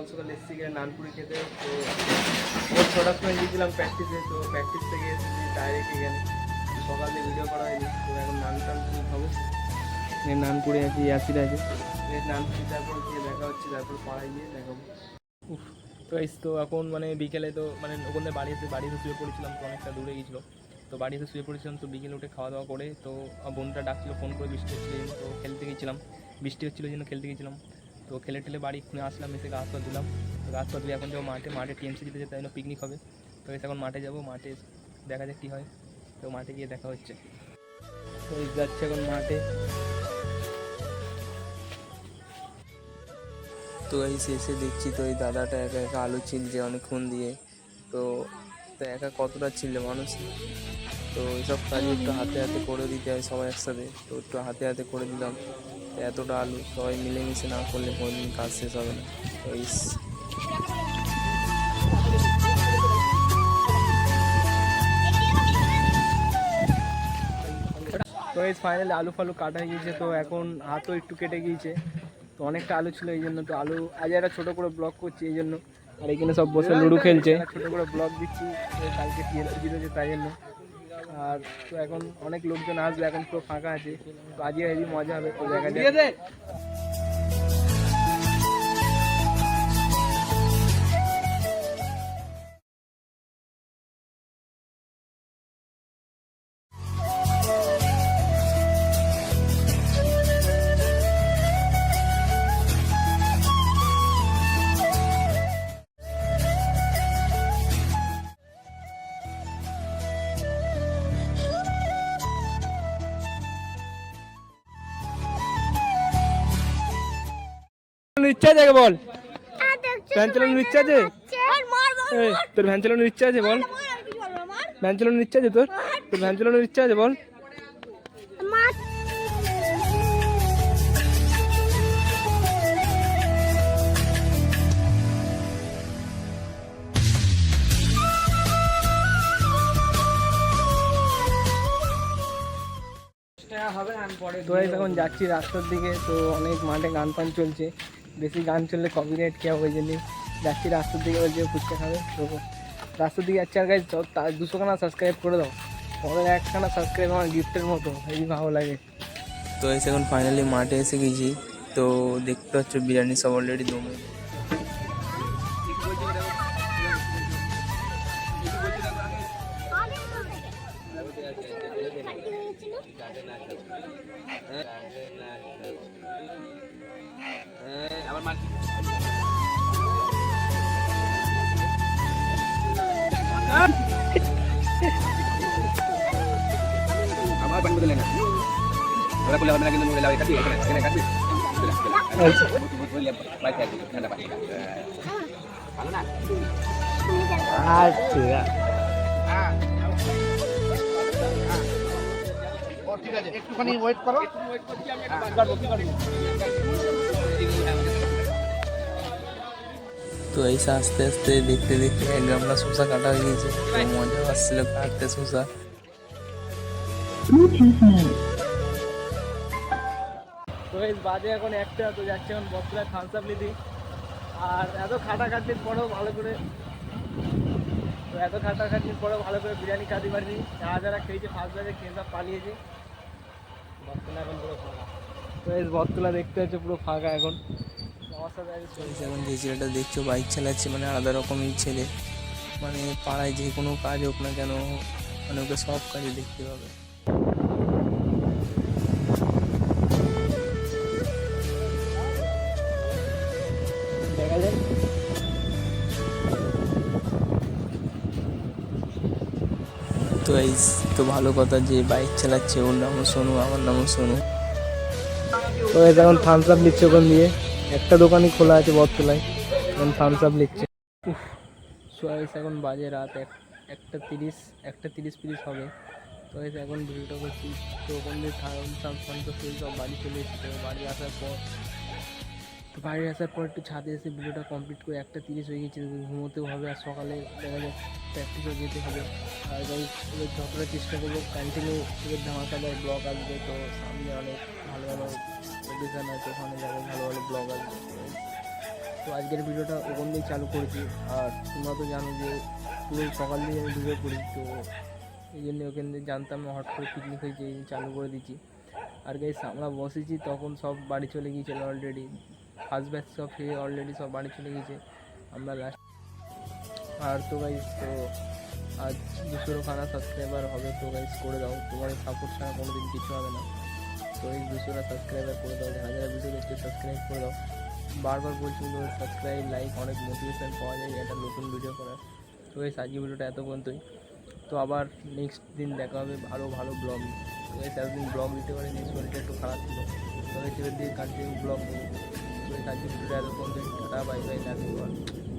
সকাল সকাল এসেছি গিয়ে নানপুরি খেতে। তো ওর ছটার সময় গিয়েছিলাম প্র্যাকটিসে, তো প্র্যাকটিস থেকে এসেছি ডাইরেক্ট এখানে। সকালে ভিডিও করা হয়নি, তো এখন নান টান খাবো। নানপুরি আছে, ইয়াসির আছে, নানপুরি তারপর গিয়ে দেখা হচ্ছে, তারপর পাড়ায় গিয়ে দেখাবো। তো এই তো এখন মানে বিকেলে তো মানে ওখানে বাড়িতে শুয়ে পড়েছিলাম, তো অনেকটা দূরে গিয়েছিলো, তো বাড়িতে শুয়ে পড়েছিলাম। তো বিকেলে উঠে খাওয়া দাওয়া করে তো বন্ধুটা ডাকছিল ফোন করে, বৃষ্টি হচ্ছিল তো খেলতে গেছিলাম, বৃষ্টি হচ্ছিলো জন্য খেলতে গেছিলাম। তো খেলে টেলে বাড়ি এক্ষুনি আসলাম, এসে গাছ পা দিলাম। তো গাছ পা দিলে এখন যাবো মাঠে টিএমসি দিতে যেতে, তাই জন্য পিকনিক হবে। তো এসে এখন মাঠে যাবো, মাঠে দেখা যাক কী হয়। তো মাঠে গিয়ে দেখা হচ্ছে। তো যাচ্ছে এখন মাঠে। তো এই শেষে দেখছি তো এই দাদাটা একা একা আলু ছিলছে অনেকক্ষণ দিয়ে। তো একা কতটা ছিললে মানুষ। তো এইসব কাজ একটু হাতে হাতে করে দিতে হয় সবাই একসাথে, তো একটু হাতে হাতে করে দিলাম। এতটা আলু সবাই মিলেমিশে না করলে কোনোদিন কাজ শেষ হবে না। তো এই ফাইনালি আলু ফালু কাটা হয়ে গিয়েছে। তো এখন হাতও একটু কেটে গিয়েছে, তো অনেকটা আলু ছিল এই জন্য। তো আলু আজ একটা ছোটো করে ব্লগ করছি এই জন্য, আর এখানে সব বসে লুডো খেলছে, ছোটো করে ব্লগ দিচ্ছি কালকে টিএমসি রয়েছে তাই জন্য। আর তো এখন অনেক লোকজন আসবে, এখন পুরো ফাঁকা আছে, তো আজকে হেবি মজা হবে, তো দেখা যায়। ইচ্ছা আছে বল, ভ্যান চালানোর ইচ্ছা আছে তোর? ভ্যান চালানোর ইচ্ছা আছে বল, ভ্যান চালানোর ইচ্ছা আছে তোর? ভ্যান চালানোর ইচ্ছা আছে বল। তো এখন যাচ্ছি রাস্তার দিকে, তো অনেক মাঠে গান ফান চলছে, বেশি গান চললে কপিরাইট কেউ ওই জন্যই যাচ্ছি রাস্তার দিকে, বলছে ফুচকা খাবে। তো রাস্তার দিকে যাচ্ছি। আর গাইজ 200খানা সাবস্ক্রাইব করে দাও, আমাদের 1খানা সাবস্ক্রাইব আমার গিফটের মতো, হেবি ভালো লাগে। তো এসে এখন ফাইনালি মাঠে এসে গেছি। তো দেখতে পাচ্ছ বিরিয়ানি সব অলরেডি দমে। আমার পানি বদলে না ওরা বলে হবে না, কিন্তু লাগাই কাটি এখানে কাটি আচ্ছা বলি বাইক আছে ঠান্ডা পানি ভালো না। আচ্ছা ঠিক আছে, একটুখানি ওয়েট করো, তো এই আস্তে আস্তে দেখতে দেখতে এক গামলা শসা কাটা হয়ে গেছে, মজা আসছিল কাটতে শসা। তো এই বাজে এখন একটা, তো যাচ্ছে এখন বস্তুরা থামস আপ নিতে। আর এত খাটাখাটির পরেও ভালো করে, তো এত খাটাখাটির পরেও ভালো করে বিরিয়ানি খাতে পারিনি। যারা খেয়েছে ফার্স্ট ব্যাচে খেয়ে সব পালিয়েছে, বটতলা এখন পুরো ফাঁকা। তো এই বটতলা দেখতে হচ্ছে পুরো ফাঁকা এখন। এখন যে ছেলেটা দেখছো বাইক চালাচ্ছে, মানে আলাদা রকমই ছেলে, মানে পাড়ায় যে কোনো কাজ হোক না কেন, মানে ওকে সব কাজে দেখতে হবে। দেখা যায় তো এই তো ভালো কথা যে বাইক চালাচ্ছে, ওর নামও শোনো, আমার নামও শোনো। তো এখন থামস আপ নিচ্ছে ওখান দিয়ে, একটা দোকানই খোলা আছে বটতলায়, এখন থামস আপ নিচ্ছে। এখন বাজে রাত 1:30 হবে। তো এখন ভিডিওটা করছি, তো ওখান দিয়ে শান্ত সব বাড়ি চলে এসেছে। বাড়ি আসার পর একটু ছাদে এসে ভিডিওটা কমপ্লিট করে 1:30 হয়ে গেছে, ঘুমোতেও হবে, আর সকালে দেখা যায় প্র্যাকটিসও যেতে হবে। আর এবার যতটা চেষ্টা করবো কন্টিনিউ এবার ধামাকাদার ব্লগ আসবে। তো সামনে অনেক ভালো ভালো এডিশন আছে, ওখানে যাবে ভালো ভালো ব্লগ আসবে। তো আজকের ভিডিওটা ওখান দিয়েই চালু করেছি। আর তোমরা তো জানো যে পুরো সকাল দিয়ে আমি ভিডিও করি, তো এই জন্য ওখান দিয়ে জানতাম না, হট করে পিকনিক হয়েছে এই জন্য চালু করে দিচ্ছি। আর গাইস আমরা বসেছি তখন সব বাড়ি চলে গিয়েছিল অলরেডি, ফার্স্ট ব্যাচ সব খেয়ে অলরেডি সব বাড়ি চলে গিয়েছে, আমরা লাস্ট। আর তো গাইস তো আজ 200 সাবস্ক্রাইবার হবে, তো গাইস করে দাও, তোমাদের সাপোর্ট ছাড়া কোনো দিন কিছু হবে না। তো এই 200 সাবস্ক্রাইবার করে দাও, যারা যারা ভিডিও দেখতে সাবস্ক্রাইব করে দাও। বারবার বলছি সাবস্ক্রাইব লাইক অনেক মোটিভেশন পাওয়া যায় একটা নতুন ভিডিও করার। তো এই আজকে ভিডিওটা এত পর্যন্তই, তো আবার নেক্সট দিন দেখা হবে আরও ভালো ব্লগ। তো এই একদিন ব্লগ দিতে পারে, নেক্সট শরীরটা একটু খারাপ ছিল, তো এই সেদিন দিয়ে কন্টিনিউ ব্লগ দেবো। তো এই আজকে ভিডিওটা এত পর্যন্তই, tata bye bye, love you all.